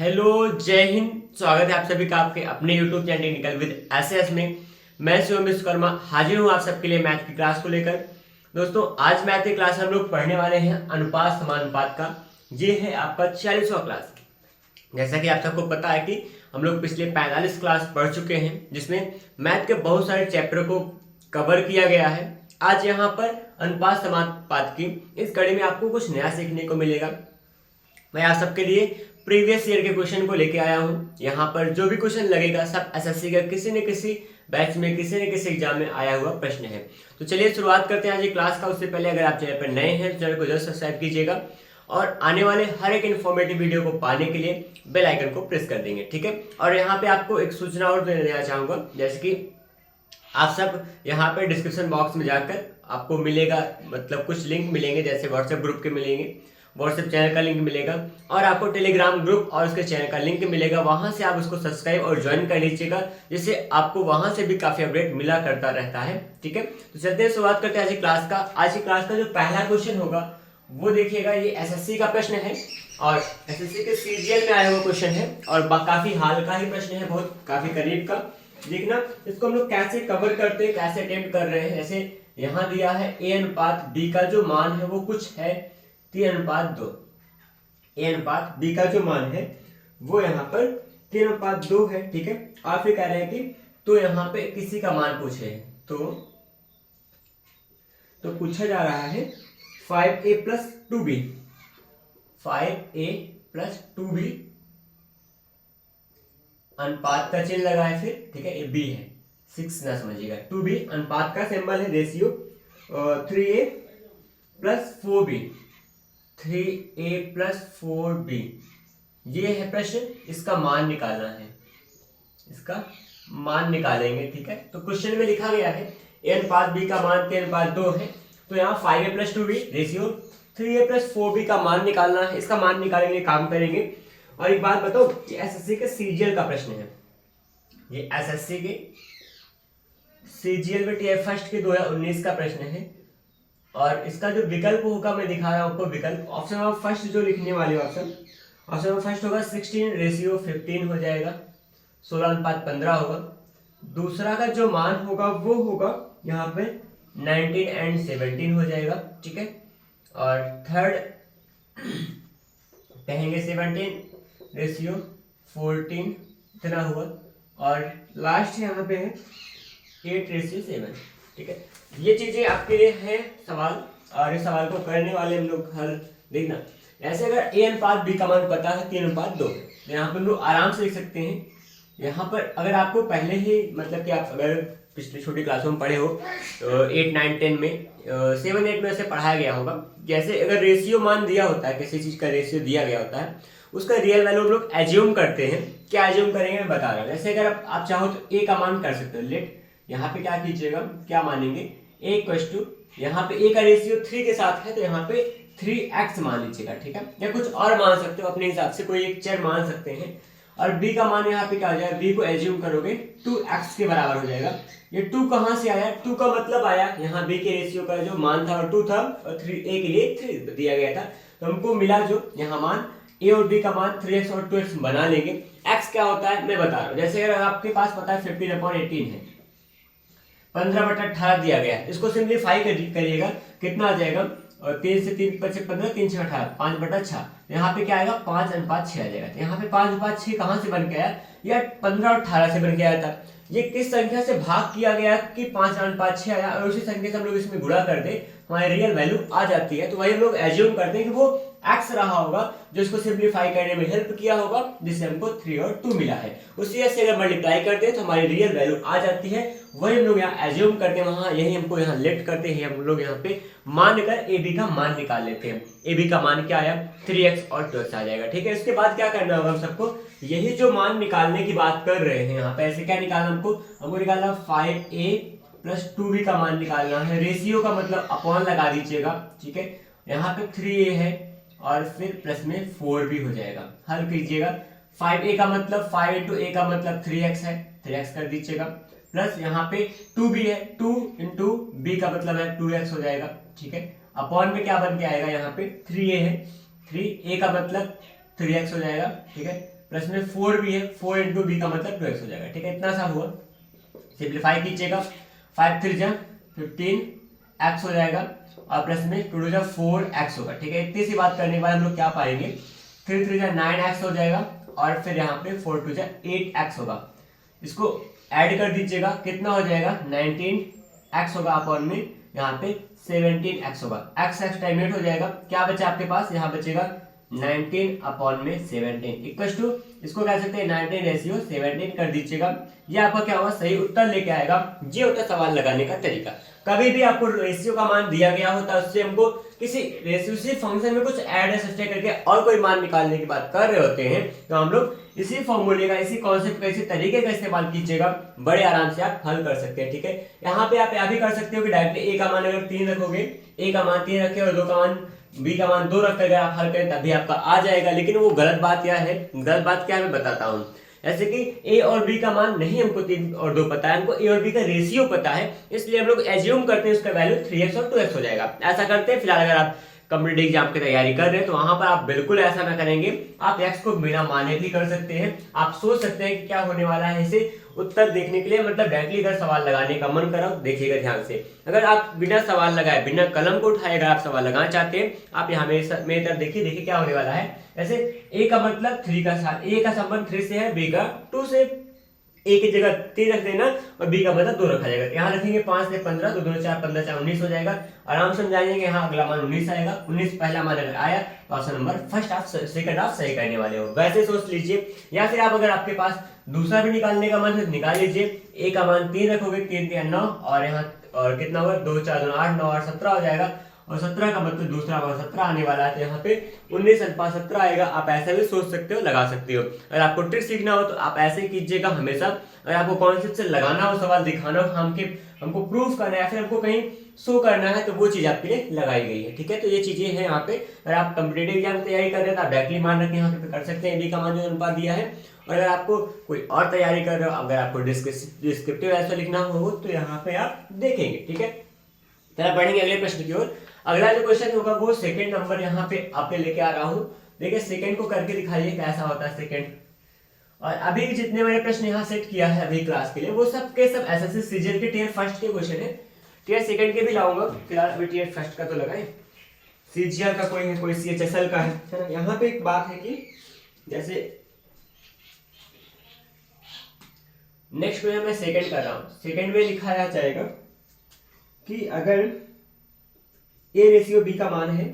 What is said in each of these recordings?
Hello, जय हिंद। स्वागत है आप सभी का आपके अपने YouTube channel technical with SS में। मैं शिवम विश्वकर्मा हाजिर हूँ आप सबके लिए मैथ की क्लास को लेकर। दोस्तों, आज मैथ की क्लास हम लोग पढ़ने वाले हैं अनुपात समानुपात का। ये है आपका 46वां क्लास। जैसा कि आप सबको पता है कि हम लोग पिछले 45 क्लास पढ़ चुके हैं, जिसमें मैथ के बहुत सारे चैप्टर को कवर किया गया है। आज यहाँ पर अनुपात समानुपात की इस कड़ी में आपको कुछ नया सीखने को मिलेगा। मैं आप सबके लिए प्रीवियस ईयर के क्वेश्चन को लेके आया हूँ। यहाँ पर जो भी क्वेश्चन लगेगा सब एसएससी का किसी न किसी बैच में किसी न किसी एग्जाम में आया हुआ प्रश्न है। तो चलिए शुरुआत करते हैं आज ये क्लास का। उससे पहले अगर आप चैनल पर नए हैं तो चैनल को जरूर सब्सक्राइब कीजिएगा और आने वाले हर एक इन्फॉर्मेटिव वीडियो को पाने के लिए बेल आइकन को प्रेस कर देंगे, ठीक है। और यहाँ पे आपको एक सूचना और देना चाहूँगा, जैसे कि आप सब यहाँ पे डिस्क्रिप्शन बॉक्स में जाकर आपको मिलेगा, मतलब कुछ लिंक मिलेंगे, जैसे व्हाट्सएप ग्रुप के मिलेंगे, व्हाट्सएप चैनल का लिंक मिलेगा और आपको टेलीग्राम ग्रुप और उसके चैनल का लिंक मिलेगा। वहां से आप उसको सब्सक्राइब और ज्वाइन कर लीजिएगा, जिससे आपको वहां से भी काफी अपडेट मिला करता रहता है, ठीक है। तो चलते हैं, शुरुआत करते हैं आज की क्लास का। आज की क्लास का जो पहला क्वेश्चन होगा वो देखिएगा, ये एसएससी का प्रश्न है और एसएससी के सीजीएल में आया हुआ क्वेश्चन है और काफी हाल का ही प्रश्न है, बहुत काफी करीब का। देखना इसको हम लोग कैसे कवर करते हैं, कैसे अटेम्प्ट कर रहे हैं। जैसे यहाँ दिया है ए अनुपात बी का जो मान है वो कुछ है 3:2। ए अनुपात बी का जो मान है वो यहाँ पर 3:2 है, ठीक है। और फिर कह रहे हैं कि तो यहाँ पे किसी का मान पूछे हैं, तो पूछा जा रहा है 5a + 2b, 5a + 2b अनुपात का चिन्ह लगा है फिर, ठीक है। ये b है, 6 ना समझिएगा। 2b अनुपात का सिंबल है, ratio 3a + 4b, 3a + 4b। ये है प्रश्न, इसका मान निकालना है, इसका मान निकालेंगे, ठीक है। तो क्वेश्चन में लिखा गया है a अनुपात b का मान 3:2 है, तो यहाँ 5a + 2b ratio 3a + 4b का मान निकालना है। इसका मान निकालेंगे, काम करेंगे। और एक बात बताओ, ये एसएससी के सीजीएल का प्रश्न है, ये एसएससी के सीजीएल में टीआई फर्स्ट के 2019 का प्रश्न है। और इसका जो विकल्प होगा मैं दिखा रहा हूं आपको विकल्प। ऑप्शन नंबर फर्स्ट जो लिखने वाले ऑप्शन नंबर फर्स्ट होगा 16:15 हो जाएगा, 16:15 होगा। दूसरा का जो मान होगा वो होगा यहाँ पे 19:17 हो जाएगा, ठीक है। और थर्ड कहेंगे 17:14 इतना हुआ। और लास्ट यहाँ पे है 8:7, ठीक है। ये चीजें आपके लिए है सवाल, और इस सवाल को करने वाले हम लोग हल देखना। ऐसे अगर ए अनुपात बी का मान पता है 3:2, तो यहाँ पर हम लोग आराम से लिख सकते हैं। यहाँ पर अगर आपको पहले ही, मतलब कि आप अगर पिछली छोटी क्लासों में पढ़े हो तो 8, 9, 10 में 7, 8 में ऐसे पढ़ाया गया होगा। जैसे अगर रेशियो मान दिया होता है, किसी चीज का रेशियो दिया गया होता है, उसका रियल वैल्यू हम लोग एज्यूम करते हैं। क्या एज्यूम करेंगे मैं बता रहा हूँ। जैसे अगर आप चाहो तो ए का मान कर सकते हो। लेट यहाँ पे क्या कीजिएगा, क्या मानेंगे, a = यहाँ पे a का रेशियो 3 के साथ है, तो यहाँ पे 3x मान लीजिएगा, ठीक है। या कुछ और मान सकते हो अपने हिसाब से, कोई एक चर मान सकते हैं। और b का मान यहाँ पे क्या हो जाएगा, b को एज्यूम करोगे 2x के बराबर हो जाएगा। ये 2 कहाँ से आया, 2 का मतलब आया यहाँ b के रेशियो का जो मान था और 2 था, और 3a के लिए 3 दिया गया था, तो हमको मिला जो यहाँ मान a और b का मान 3x और 2x बना लेंगे। x क्या होता है मैं बता रहा हूँ। जैसे अगर आपके पास पता है 15/18 है, 15/18 दिया गया है, इसको सिंप्लीफाई करिएगा, कितना आ जाएगा, और 3 से 3 × 15, 3 × 6 = 18, 5/6। यहाँ पे क्या आएगा, 5:6 आ जाएगा। तो यहाँ पे 5/6 कहाँ से बन के आया, या 15 और 18 से बन के आया था। ये किस संख्या से भाग किया गया कि 5/6 आया, और उसी संख्या से हम लोग इसमें गुणा कर दे, हमारी रियल वैल्यू आ जाती है। तो वही हम लोग एज्यूम करते हैं कि वो x रहा होगा जो इसको सिंप्लीफाई करने में हेल्प किया होगा, जिससे हमको 3 और 2 मिला है। उसी से अगर मल्टीप्लाई करते हैं तो हमारी रियल वैल्यू आ जाती है। वही हम लोग यहाँ एज्यूम करते हैं, वहां यही हमको यहाँ लेफ्ट करते हैं, हम लोग यहाँ पे मान कर ए बी का मान निकाल लेते हैं। ए बी का मान क्या आया, 3x और 2x आ जाएगा, ठीक है। इसके बाद क्या करना होगा हम सबको, यही जो मान निकालने की बात कर रहे हैं यहाँ पे, ऐसे क्या निकालना हमको निकालना 5a + 2b का मान निकालना है। रेशियो का मतलब अपॉन लगा दीजिएगा, ठीक है। यहाँ पे 3a है और फिर प्लस में 4b हो जाएगा, हल कीजिएगा। 5a का मतलब 5 × a का मतलब 3x है, 3x कर दीजिएगा, प्लस यहाँ पे 2b है, 2 × b का मतलब है 2x हो जाएगा, ठीक है। अपॉन में क्या बन के आएगा, यहाँ पे 3a है, 3a का मतलब 3x हो जाएगा, ठीक है। प्लस में 4 भी है, 4 इंटू बी का मतलब 2x हो जाएगा। ठीक है, इतना सा हुआ, सिंप्लीफाई कीजिएगा, 5 3 जा 15x हो जाएगा और प्लस में 2 2 जा 4x होगा। ठीक है, इतनी सी बात करने के बाद हम लोग क्या पाएंगे, 3 3 जा 9x हो जाएगा और फिर यहाँ पे 4 2 जा 8x होगा। इसको ऐड कर दीजिएगा, कितना हो जाएगा, 19x होगा अपॉन में यहाँ पे 17x होगा, x x टाइम 8 हो जाएगा। क्या बचा आपके पास, यहाँ बचेगा 19 अपॉन में 17 इक्वल टू, इसको कह सकते हैं 19 रेशियो 17 कर दीजिएगा। ये आपका क्या होगा, सही उत्तर लेके आएगा। ये होता है सवाल लगाने का तरीका। कभी भी आपको रेशियो का मान दिया गया होता है, उससे हमको किसी रेशियो से फंक्शन में कुछ ऐड या सब्ट्रैक्ट करके और कोई मान निकालने की बात कर रहे होते हैं, तो हम लोग इसी फॉर्मूले का, इसी कॉन्सेप्ट का, इसी तरीके का इस्तेमाल कीजिएगा, बड़े आराम से आप हल कर सकते हैं। ठीक है, यहाँ पे आप यह भी कर सकते हो कि डायरेक्टली a का मान अगर 3 रखोगे, a का मान 3 रखे और 2 का मान b का मान 2 रखकर अगर आप हल करें तभी आपका आ जाएगा। लेकिन वो गलत बात क्या है, गलत बात क्या है मैं बताता हूँ। जैसे कि a और b का मान नहीं हमको 3 और 2 पता है, हमको a और b का रेशियो पता है, इसलिए हम लोग एज्यूम करते हैं उसका वैल्यू 3x और 2x हो जाएगा। ऐसा करते हैं। फिलहाल अगर आप कॉम्पिटिटिव एग्जाम की तैयारी कर रहे हैं तो वहां पर आप बिल्कुल ऐसा ना करेंगे, आप x को बिना माने भी कर सकते हैं। आप सोच सकते हैं कि क्या होने वाला है, इसे उत्तर देखने के लिए, मतलब डायरेक्टली अगर सवाल लगाने का मन करो, देखिएगा ध्यान से। अगर आप बिना सवाल लगाए, बिना कलम को उठाए अगर आप सवाल लगाना चाहते हैं, आप यहाँ मेरी तरफ देखिए, देखिए क्या होने वाला है। जैसे a का मतलब 3 का साथ, a का संबंध 3 से है, b का 2 से, a की जगह 3 रख देना और b का मतलब 2 रखा जाएगा। यहाँ रखेंगे 5 से 15, 2 2 4 15 4 19 हो जाएगा। आराम से समझाएंगे, यहाँ अगला मान 19 आएगा। 19 पहला मान अगर आया तो ऑप्शन नंबर फर्स्ट आप सेकंड आप सही करने वाले हो, वैसे सोच लीजिए। या फिर आप अगर आपके पास दूसरा भी निकालने का मन है तो निकाल लीजिए। a का मान 3 रखोगे, 3 3 9 और यहाँ और कितना होगा, 2 4 2 8 9 और 17 हो जाएगा और 17 का मतलब दूसरा मान 17 आने वाला है, तो यहाँ पे 19 अनुपात 17 आएगा। आप ऐसा भी सोच सकते हो, लगा सकते हो। अगर आपको ट्रिक सीखना हो तो आप ऐसे ही कीजिएगा हमेशा। अगर आपको कॉन्सेप्ट से लगाना हो, सवाल दिखाना हो, हमको प्रूफ करना है या फिर हमको कहीं शो करना है, तो वो चीज आपके लिए लगाई गई है। ठीक है, तो ये चीजें हैं यहाँ पे। अगर आप कॉम्पिटिटिव एग्जाम की तैयारी कर रहे हैं तो आप डायरेक्टली मान रख के यहाँ पे कर सकते हैं, बी का मान जो अनुपात दिया है। और अगर आपको कोई और तैयारी कर रहे हो, अगर आपको डिस्क्रिप्टिव आंसर लिखना हो तो यहाँ पे आप देखेंगे। ठीक है, तो बढ़ेंगे अगले प्रश्न की ओर। अगला जो क्वेश्चन होगा वो सेकंड नंबर यहाँ पे आपके लेके आ रहा हूँ। देखिए सेकंड को करके दिखाइए कैसा होता है सेकंड। और अभी जितने मैंने प्रश्न यहाँ सेट किया है अभी क्लास के लिए, वो सब के सब एसएससी सीजीएल के टियर फर्स्ट के क्वेश्चन है। टियर सेकंड के भी लाऊंगा, फिलहाल अभी टियर फर्स्ट का तो लगाए। सीजीएल का कोई है, कोई सीएचएसएल का है ना। यहाँ पे एक बात है कि जैसे नेक्स्ट क्वेश्चन मैं सेकंड कर रहा हूँ, सेकंड में लिखा जाएगा कि अगर a रेशियो b का मान है,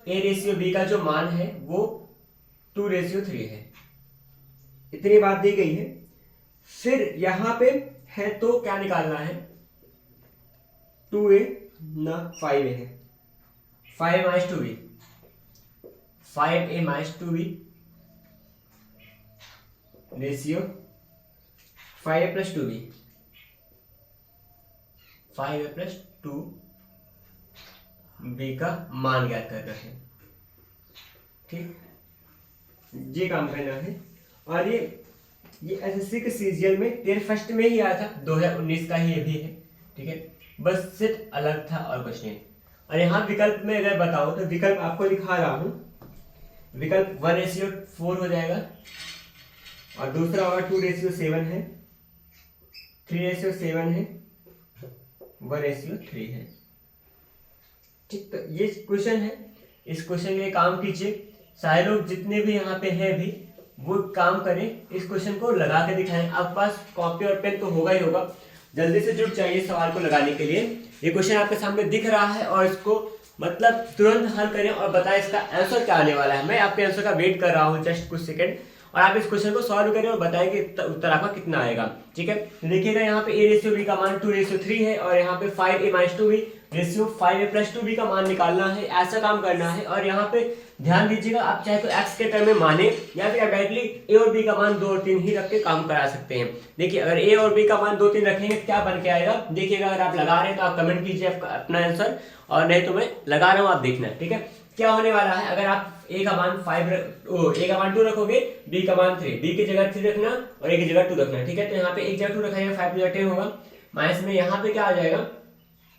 a रेशियो b का जो मान है वो 2 रेशियो 3 है, इतनी बात दी गई है। फिर यहां पे है तो क्या निकालना है, 2a ना 5a है, 5a minus 2b, 5a minus 2b ratio 5a plus 2b, 5a plus 2b का मान ज्ञात कर रहे हैं। ठीक, ये काम करना है। और ये एसएससी के सीजीएल में टियर फर्स्ट में ही आया था, 2019 का ही ये भी है। ठीक है, बस सेट अलग था और कुछ नहीं। और यहाँ विकल्प में अगर बताऊं तो विकल्प आपको दिखा रहा हूं, विकल्प 1:4 हो जाएगा और दूसरा होगा 2:7 है, 3:7 है, 1:3 है। ठीक, तो ये क्वेश्चन है, इस क्वेश्चन के लिए काम कीजिए। सारे लोग जितने भी यहाँ पे हैं भी वो काम करें, इस क्वेश्चन को लगा के दिखाएं। आपके पास कॉपी और पेन तो होगा ही होगा, जल्दी से जुट जाइए सवाल को लगाने के लिए। ये क्वेश्चन आपके सामने दिख रहा है और इसको मतलब तुरंत हल करें और बताएं इसका आंसर क्या आने वाला है। मैं आपके आंसर का वेट कर रहा हूँ जस्ट कुछ सेकंड, और आप इस क्वेश्चन को सॉल्व करें और बताएं कि उत्तर आपका कितना आएगा। ठीक है, देखिएगा यहाँ पे a रेशियो b का मान 2:3 है और यहाँ पे 5a minus 2b ratio 5a plus 2b का मान निकालना है, ऐसा काम करना है। और यहाँ पे ध्यान दीजिएगा, आप चाहे तो x के टर्म में माने या फिर डायरेक्टली a और b का मान 2 और 3 ही रख के काम करा सकते हैं। देखिए अगर a और b का मान 2 3 रखेंगे तो क्या बन के आएगा, देखिएगा। अगर आप लगा रहे हैं तो आप कमेंट कीजिए अपना आंसर, और नहीं तो मैं लगा रहा हूँ, आप देखना। ठीक है, क्या होने वाला है, अगर आप a का मान a का मान 2 रखोगे, b का मान 3, b की जगह 3 रखना और a की जगह 2 रखना। ठीक है, तो यहाँ पे एक जगह 2 रखा जाएगा, 5 2 10 होगा, माइनस में यहाँ पे क्या आ जाएगा,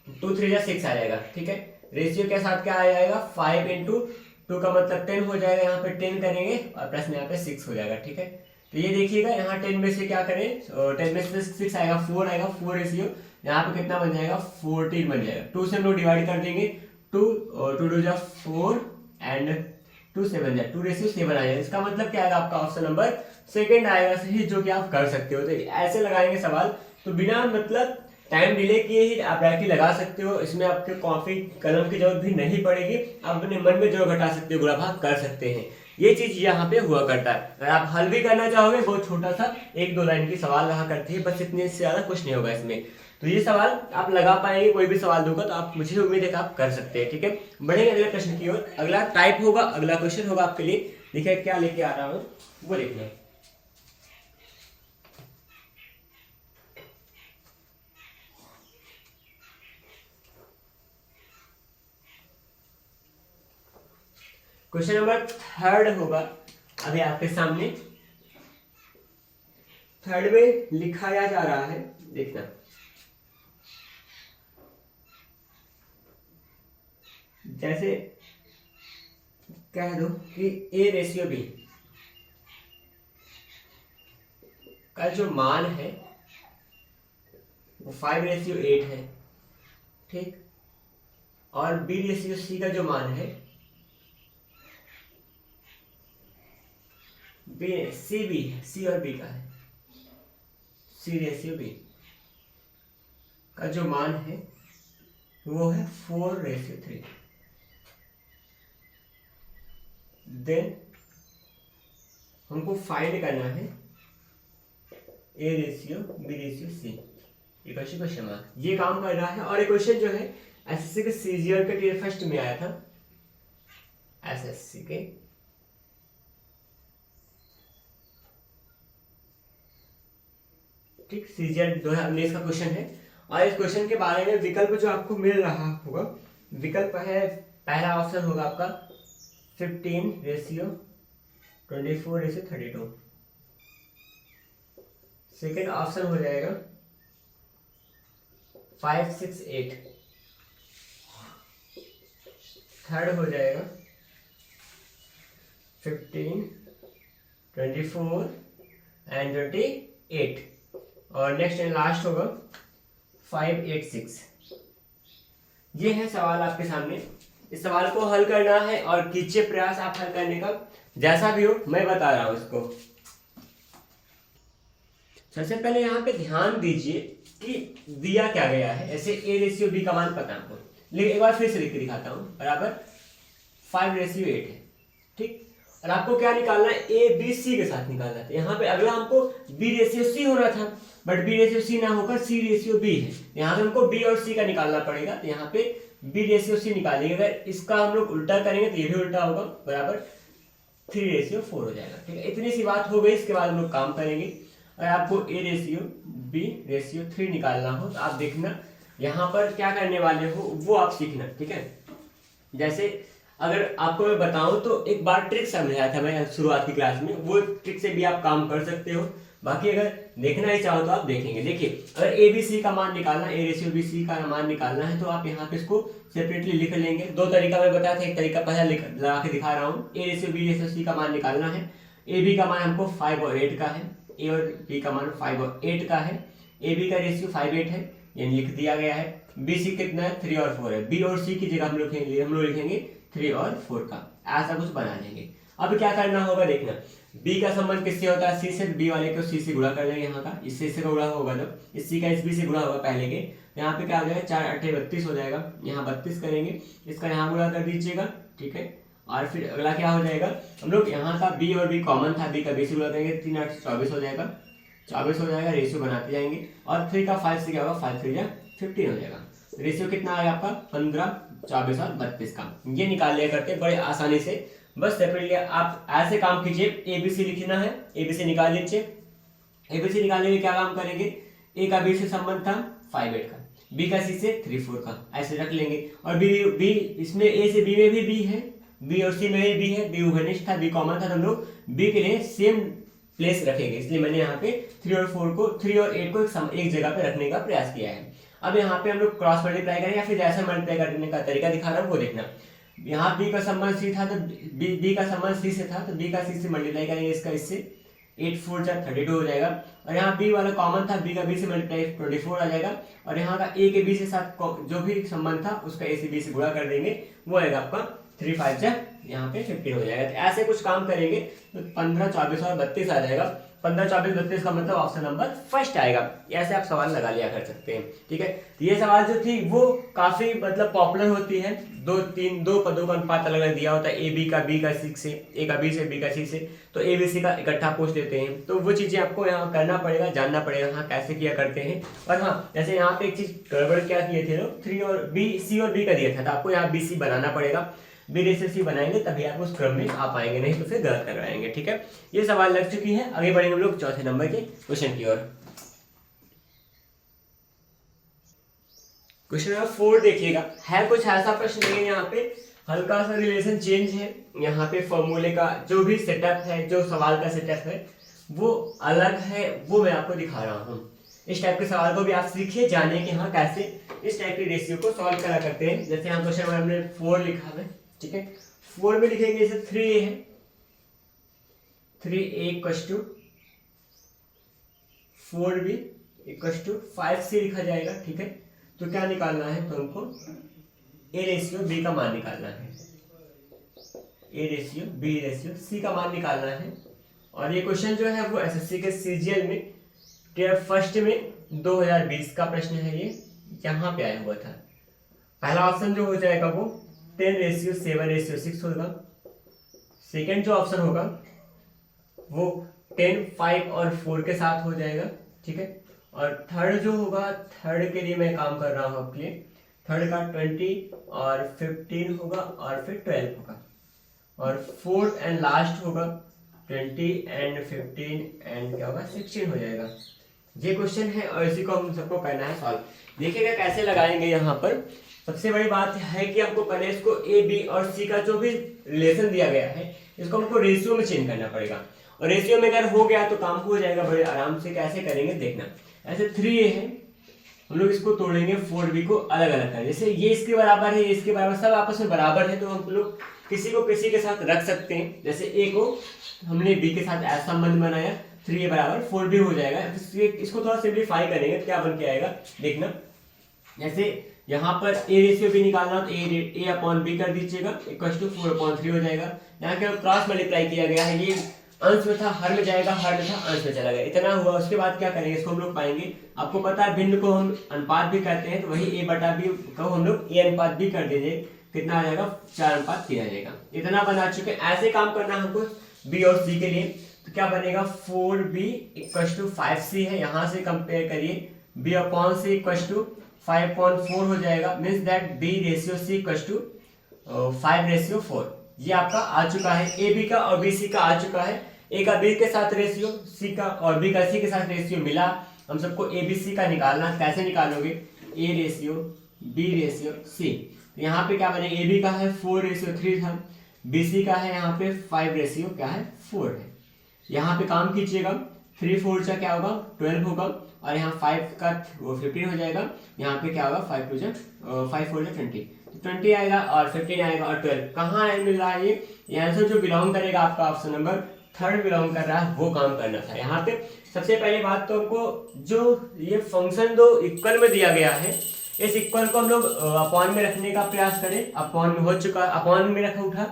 2 3 6 आ जाएगा। ठीक है, रेशियो के साथ क्या आ जाएगा, 5 इंटू 2 का मतलब 10 हो जाएगा, यहाँ पे 10 करेंगे और प्लस में यहाँ पे 6 हो जाएगा। ठीक है, तो ये देखिएगा यहाँ 10 में से क्या करें, 10 में से 6 आएगा, 4 आएगा, 4 रेशियो यहाँ पे कितना बन जाएगा, 14 बन जाएगा। 2 से हम लोग डिवाइड कर देंगे, 2 2 2 जा 4 एंड 2 7 जा 2:7 आ जाएगा। इसका मतलब क्या आएगा, आपका ऑप्शन नंबर सेकंड आएगा सही, जो कि आप कर सकते हो। तो ऐसे लगाएंगे सवाल, तो बिना मतलब टाइम डिले किए ही आप डायरेक्टली लगा सकते हो। इसमें आपके कॉपी कलम की जरूरत भी नहीं पड़ेगी, आप अपने मन में जो घटा सकते हो, गुणा भाग कर सकते हैं। ये चीज यहाँ पे हुआ करता है। अगर आप हल भी करना चाहोगे, बहुत छोटा सा 1-2 लाइन की सवाल रहा करती है, बस इतने से ज्यादा कुछ नहीं होगा इसमें। तो ये सवाल आप लगा पाएंगे, कोई भी सवाल दूंगा तो आप, मुझे उम्मीद है कि आप कर सकते हैं। ठीक है, बढ़ेंगे अगले प्रश्न की ओर। अगला टाइप होगा, अगला क्वेश्चन होगा आपके लिए। देखिए क्या लेके आ रहा हूँ, वो देखिए। क्वेश्चन नंबर 3 होगा अभी आपके सामने। 3 में लिखाया जा रहा है, देखना। जैसे कह दो कि A/B का जो मान है वो 5:8 है, ठीक, और B/C का जो मान है C और B का है, C/B का जो मान है वो है 4:3। देन हमको फाइंड करना है A/B/C क्वेश्चन मार्क, ये काम कर रहा है। और एक क्वेश्चन जो है एसएससी के सीजीएल के टीयर फर्स्ट में आया था, एसएससी के ठीक सीजीएल 2019 का क्वेश्चन है। और इस क्वेश्चन के बारे में विकल्प जो आपको मिल रहा होगा, विकल्प है, पहला ऑप्शन होगा आपका 15:24:32, सेकेंड ऑप्शन हो जाएगा 5:6:8, थर्ड हो जाएगा 15, 24 एंड 28, और नेक्स्ट एंड लास्ट होगा 5:8:6। ये है सवाल आपके सामने। इस सवाल को हल करना है और कीजिए प्रयास आप हल करने का, जैसा भी हो मैं बता रहा हूं इसको। सबसे पहले यहाँ पे ध्यान दीजिए कि दिया क्या गया है। ऐसे A/B का मान पता आपको, लेकिन एक बार फिर से लिख के दिखाता हूं, बराबर 5:8 है, ठीक। और आपको क्या निकालना है, ABC के साथ निकालना है। यहाँ पे अगला हमको B/C होना था, बट B/C ना होकर C/B है। यहाँ पे हमको B और C का निकालना पड़ेगा, तो यहाँ पे B/C निकालेंगे। अगर इसका हम लोग उल्टा करेंगे तो ये भी उल्टा होगा, बराबर 3:4 हो जाएगा, ठीक है। इतनी सी बात हो गई। इसके बाद हम लोग काम करेंगे। अगर आपको A/B/3 निकालना हो तो आप देखना यहाँ पर क्या करने वाले हो, वो आप सीखना, ठीक है। जैसे अगर आपको मैं बताऊं तो एक बार ट्रिक समझाया था मैं शुरुआत की क्लास में, वो ट्रिक से भी आप काम कर सकते हो। बाकी अगर देखना ही चाहो तो आप देखेंगे। देखिए, अगर ABC का मान निकालना, A/BC का मान निकालना है, तो आप यहाँ पे इसको सेपरेटली लिख लेंगे। 2 तरीका मैं बताया था, एक तरीका पहले लगा के दिखा रहा हूँ। A/B/C का मान निकालना है। AB का मान हमको 5 और 8 का है, A और B का मान 5 और 8 का है। AB का रेशियो 5:8 है, ये लिख दिया गया है। BC कितना है, 3 और 4 है। B और C की जगह हम लोग लिखेंगे 3 और 4 का, ऐसा कुछ बना लेंगे। अब क्या करना होगा, देखना B का संबंध किससे होता है, C से। B वाले को C से गुणा कर लेंगे, यहाँ का इससे इससे गुणा होगा, जब इस C का इस B से गुणा होगा पहले के, यहाँ पे क्या हो जाएगा, 4×8=32 हो जाएगा। यहाँ 32 करेंगे, इसका यहाँ गुणा कर दीजिएगा, ठीक है। और फिर अगला क्या हो जाएगा, हम लोग यहाँ का B और B कॉमन था, B का B से गुणा करेंगे, 3×8 24 हो जाएगा, 24 हो जाएगा। रेशियो बनाते जाएंगे, और 3 का 5 से क्या होगा, 5×3 = 15 हो जाएगा। रेशियो कितना आएगा आपका, 15, 24 और 32 का। ये निकाल लिया करते बड़े आसानी से। बस सेपरेटली आप ऐसे काम कीजिए। ABC लिखना है, ABC निकाल लीजिए। ABC निकालने के क्या काम करेंगे, A का B से संबंध था 5:8 का, B का C से 3:4 का, ऐसे रख लेंगे। और B इसमें A से B में भी B है, B और C में भी B है। B उभयनिष्ठ था, B कॉमन था, तो हम लोग B के लिए सेम प्लेस रखेंगे, इसलिए मैंने यहाँ पे 3 और 8 को एक जगह पे रखने का प्रयास किया है। अब यहाँ पे हम लोग क्रॉस मल्टीप्लाई करें, या फिर जैसा मल्टीप्लाई करने का तरीका दिखा रहा हूँ वो देखना। यहाँ बी का संबंध सी था तो बी का संबंध सी से था तो बी का सी से मल्टीप्लाई करेंगे इसका इससे 8 4 जा 32 हो जाएगा। और यहाँ बी वाला कॉमन था, बी का बी से मल्टीप्लाई 24 आ जाएगा। और यहाँ का ए के बी से साथ जो भी संबंध था उसका ए से बी से गुणा कर देंगे, वो आएगा आपका 3 5 जा यहाँ पे 15 हो जाएगा। तो ऐसे कुछ काम करेंगे तो 15 24 और 32 आ जाएगा। 15 24 32 का मतलब ऑप्शन नंबर फर्स्ट आएगा। ऐसे आप सवाल लगा लिया कर सकते हैं, ठीक है। तो ये सवाल जो थी वो काफी मतलब पॉपुलर होती है। दो पदों का अनुपात अलग अलग दिया होता है, ए बी का बी का सी से, ए का बी से बी का सी से, तो ए बी सी का इकट्ठा पूछ लेते हैं। तो वो चीजें आपको यहाँ करना पड़ेगा, जानना पड़ेगा हाँ कैसे किया करते हैं। और हाँ जैसे यहाँ पे एक चीज गड़बड़ क्या किए थे लोग, 3 और बी सी और बी का दिया था, तो आपको यहाँ बी सी बनाना पड़ेगा। बी रेशियो सी बनाएंगे तभी आप उस क्रम में आ पाएंगे, नहीं तो फिर गलत करवाएंगे, ठीक है। ये सवाल लग चुकी है। आगे बढ़ेंगे हम लोग चौथे नंबर के क्वेश्चन की ओर। क्वेश्चन नंबर 4 देखिएगा, है कुछ ऐसा प्रश्न है यहाँ पे, हल्का सा रिलेशन चेंज है। यहाँ पे फॉर्मूले का जो भी सेटअप है, जो सवाल का सेटअप है वो अलग है, वो मैं आपको दिखा रहा हूँ। इस टाइप के सवाल को भी आप सीखिए, जानिए कि हाँ कैसे इस टाइप की रेशियो को सॉल्व करा करते हैं। जैसे यहाँ क्वेश्चन में हमने 4 लिखा है, ठीक है। 4 में लिखेंगे जैसे 3a है, 3a equals to 4b equals to 5c लिखा जाएगा, ठीक है। तो क्या निकालना है, तो हमको a रेशियो b का मान निकालना है, a ratio b ratio c का मान निकालना है। और ये क्वेश्चन जो है वो एसएससी के सीजीएल में फर्स्ट में 2020 का प्रश्न है, ये यहाँ पे आया हुआ था। पहला ऑप्शन जो हो जाएगा वो 10:7:6 होगा। सेकंड जो ऑप्शन होगा वो 10 5 और 4 के साथ हो जाएगा, ठीक है। और थर्ड जो होगा, थर्ड के लिए मैं काम कर रहा हूँ आपके लिए, थर्ड का 20 और 15 होगा और फिर 12 होगा। और फोर्थ एंड लास्ट होगा 20 एंड 15 एंड क्या होगा 16 हो जाएगा। ये क्वेश्चन है और इसी को हम सबको करना है सॉल्व। देखिएगा कैसे लगाएंगे। यहाँ पर सबसे बड़ी बात है कि हमको पहले इसको ए बी और सी का जो भी रिलेशन दिया गया है इसको हमको रेशियो में चेंज करना पड़ेगा। और रेशियो में अगर हो गया तो काम हो जाएगा बड़े आराम से। कैसे करेंगे देखना। ऐसे 3a है, हम लोग इसको तोड़ेंगे 4b को अलग अलग करें। जैसे ये इसके बराबर है, ये इसके बराबर, सब आपस में बराबर है, तो हम लोग किसी को किसी के साथ रख सकते हैं। जैसे a को हमने b के साथ ऐसा संबंध बनाया, 3a बराबर 4b हो जाएगा। इसको थोड़ा सिंप्लीफाई करेंगे तो क्या बन के आएगा देखना। जैसे यहाँ पर a रेशियो भी निकालना तो a अपॉन b कर दीजिएगा इक्वल टू 4/3 हो जाएगा। यहाँ के क्रॉस मल्टीप्लाई किया गया है, ये अंश में था हर में जाएगा, हर में था अंश में चला गया, इतना हुआ। उसके बाद क्या करेंगे, इसको हम लोग पाएंगे। आपको पता है भिन्न को हम अनुपात भी कहते हैं, तो वही a बटा b को हम लोग a अनुपात b कर दीजिए, कितना आ जाएगा 4:3 आ जाएगा। इतना बना चुके। ऐसे काम करना हमको b और c के लिए। तो क्या बनेगा 4b इक्वल टू 5c है, यहाँ से कंपेयर करिए b upon c equal to 5.4 हो जाएगा। Means that b ratio c equal to 5:4। ये आपका आ चुका है, ए बी का और बी सी का आ चुका है। ए का बी के साथ रेशियो, सी का और बी का सी के साथ रेशियो मिला। हम सबको ए बी सी का निकालना। कैसे निकालोगे, A ratio B ratio C. यहाँ पे क्या बने, ए बी का है 4:3 था, बी सी का है यहाँ पे 5 रेशियो क्या है 4 है। यहाँ पे काम कीजिएगा, 3 4 का क्या होगा 12 होगा, और यहाँ 5 का 15 हो जाएगा। यहाँ पे क्या होगा 5 4 20, 20 आएगा और 15 आएगा और 12 कहाँ है मिल रहा है। ये आंसर जो बिलोंग करेगा आपका ऑप्शन नंबर थर्ड बिलोंग कर रहा है, वो काम करना था। यहाँ पे सबसे पहले बात तो हमको जो ये फंक्शन दो इक्वल में दिया गया है, इस इक्वल को हम लोग अपॉन में रखने का प्रयास करें। अपॉन में हो चुका, अपॉन में रखा उठा,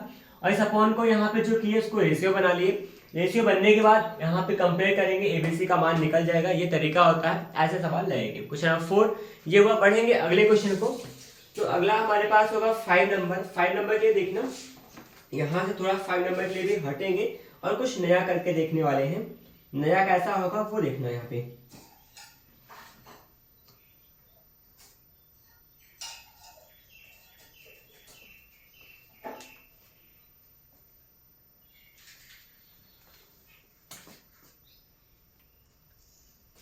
और इस अपॉन को यहाँ पे जो किए इसको रेशियो बना लिए। रेशियो बनने के बाद यहाँ पे कंपेयर करेंगे, एबीसी का मान निकल जाएगा। ये तरीका होता है, ऐसे सवाल लगेंगे। क्वेश्चन नंबर 4 ये हुआ। पढ़ेंगे अगले क्वेश्चन को। तो अगला हमारे पास होगा 5 नंबर। 5 नंबर के लिए देखना, यहाँ से थोड़ा 5 नंबर के लिए भी हटेंगे और कुछ नया करके देखने वाले हैं। नया कैसा होगा वो देखना। यहाँ पे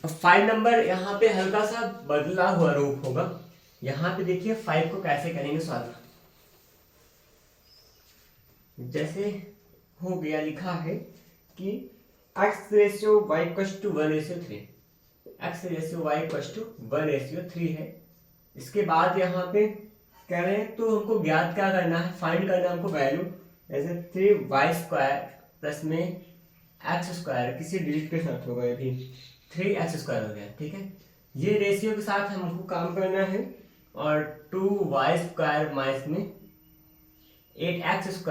5 नंबर यहाँ पे हल्का सा बदला हुआ रूप होगा। यहाँ पे देखिए 5 को कैसे करेंगे सॉल्व। जैसे हो गया, लिखा है कि x ratio y equals to 1:3, x ratio y equals to 1:3 है। इसके बाद यहाँ पे कह रहे हैं तो हमको ज्ञात क्या करना है, फाइंड करना है हमको वैल्यू, जैसे 3y² प्लस में x², किसी डिजिट के साथ होगा, ये भी 3x² हो गया, ठीक है। ये रेशियो के साथ हमको काम करना है, और 2y² माइनस में 8x²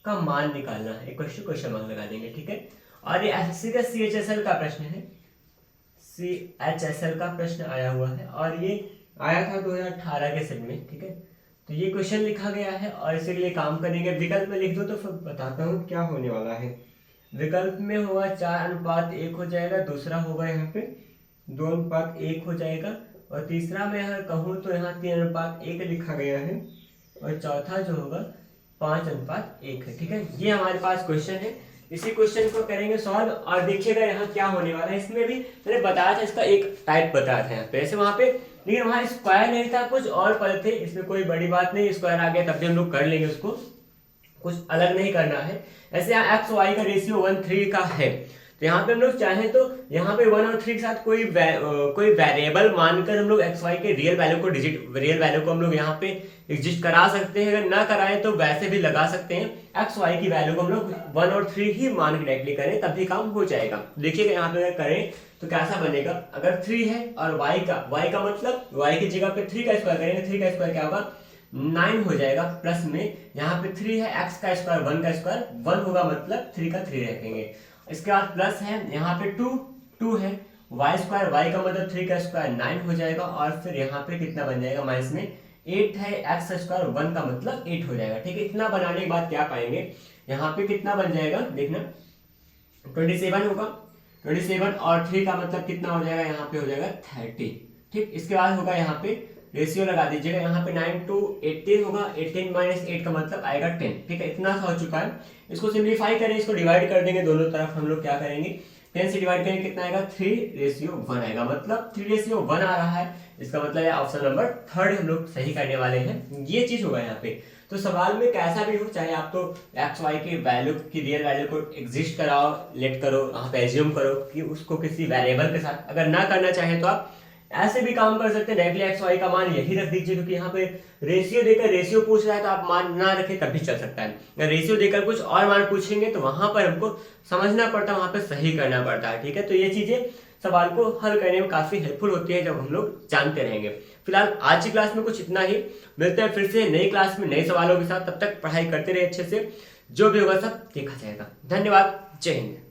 का मान निकालना है, एक क्वेश्चन मार्क लगा देंगे, ठीक है। और ये एसएससी का CHSL का प्रश्न है, CHSL का प्रश्न आया हुआ है, और ये आया था 2018 के सेट में, ठीक है। तो ये क्वेश्चन लिखा गया है और इसी के लिए काम करेंगे। विकल्प में लिख दो तो फिर बताता हूँ क्या होने वाला है। विकल्प में होगा 4:1 हो जाएगा, दूसरा होगा यहाँ पे 2:1 हो जाएगा, और तीसरा में अगर कहूँ तो यहाँ 3:1 लिखा गया है, और चौथा जो होगा 5:1 है, ठीक है। ये हमारे पास क्वेश्चन है, इसी क्वेश्चन को करेंगे सॉल्व, और देखिएगा यहाँ क्या होने वाला है। इसमें भी मैंने बताया था, इसका एक टाइप बताया था यहाँ पे, ऐसे वहाँ पे, लेकिन वहाँ स्क्वायर नहीं था, कुछ और पद थे, इसमें कोई बड़ी बात नहीं, स्क्वायर आ गया तब भी हम लोग कर लेंगे, उसको कुछ अलग नहीं करना है। ऐसे यहाँ एक्स वाई का रेशियो 1:3 का है, तो यहाँ पे हम लोग चाहें तो यहाँ पे 1 और 3 के साथ कोई वेरिएबल मानकर हम लोग एक्स वाई के रियल वैल्यू को हम लोग यहाँ पे एग्जिस्ट करा सकते हैं। अगर ना कराएं तो वैसे भी लगा सकते हैं, एक्स वाई की वैल्यू को हम लोग 1 और 3 ही मान के डायरेक्टली करें तब भी काम हो जाएगा। देखिएगा यहाँ पे अगर करें तो कैसा बनेगा, अगर 3 है और y का मतलब y की जगह पे 3 का स्क्वायर करेंगे, 3 का स्क्वायर क्या होगा 9 हो जाएगा, प्लस में यहाँ पे 3 है, x का स्क्वायर 1 का स्क्वायर 1 होगा, मतलब 3 का 3 रखेंगे। इसके बाद प्लस है यहाँ पे 2 है, y² का मतलब 3 का स्क्वायर 9 हो जाएगा, और फिर यहाँ पे कितना बन जाएगा माइनस में 8 है, x² 1 का मतलब 8 हो जाएगा, ठीक है। इतना बनाने के बाद क्या पाएंगे, यहाँ पे कितना बन जाएगा देखना 27 होगा, 27 और 3 का मतलब कितना हो जाएगा, यहाँ पे हो जाएगा 30, ठीक। इसके बाद होगा यहाँ पे रेशियो लगा दीजिएगा, यहाँ पे 9 to 18 होगा, 18 माइनस 8 का मतलब आएगा 10, ठीक है। इतना सा हो चुका है, इसको सिंप्लीफाई करें, इसको डिवाइड कर देंगे दोनों तरफ। हम लोग क्या करेंगे 10 से डिवाइड करेंगे, कितना आएगा 3:1 आएगा, मतलब 3:1 आ रहा है, इसका मतलब ऑप्शन नंबर 3 हम लोग सही करने वाले हैं। ये चीज होगा यहाँ पे। तो सवाल में कैसा भी हो, चाहे आप तो एक्स वाई की वैल्यू की रियल वैल्यू को एग्जिस्ट कराओ, लेट करो, वहाँ पे एज्यूम करो कि उसको किसी वेरिएबल के साथ, अगर ना करना चाहे तो आप ऐसे भी काम कर सकते हैं, डायरेक्टली एक्स वाई का मान यही रख दीजिए, क्योंकि यहाँ पे रेशियो देकर रेशियो पूछ रहा है तो आप मान ना रखें तब भी चल सकता है। अगर रेशियो देकर कुछ और मान पूछेंगे तो वहां पर हमको समझना पड़ता है, वहां पे सही करना पड़ता है, ठीक है। तो ये चीजें सवाल को हल करने में काफी हेल्पफुल होती है जब हम लोग जानते रहेंगे। फिलहाल आज की क्लास में कुछ इतना ही, मिलते हैं फिर से नई क्लास में नए सवालों के साथ, तब तक पढ़ाई करते रहे अच्छे से, जो भी होगा सब देखा जाएगा। धन्यवाद, जय हिंद।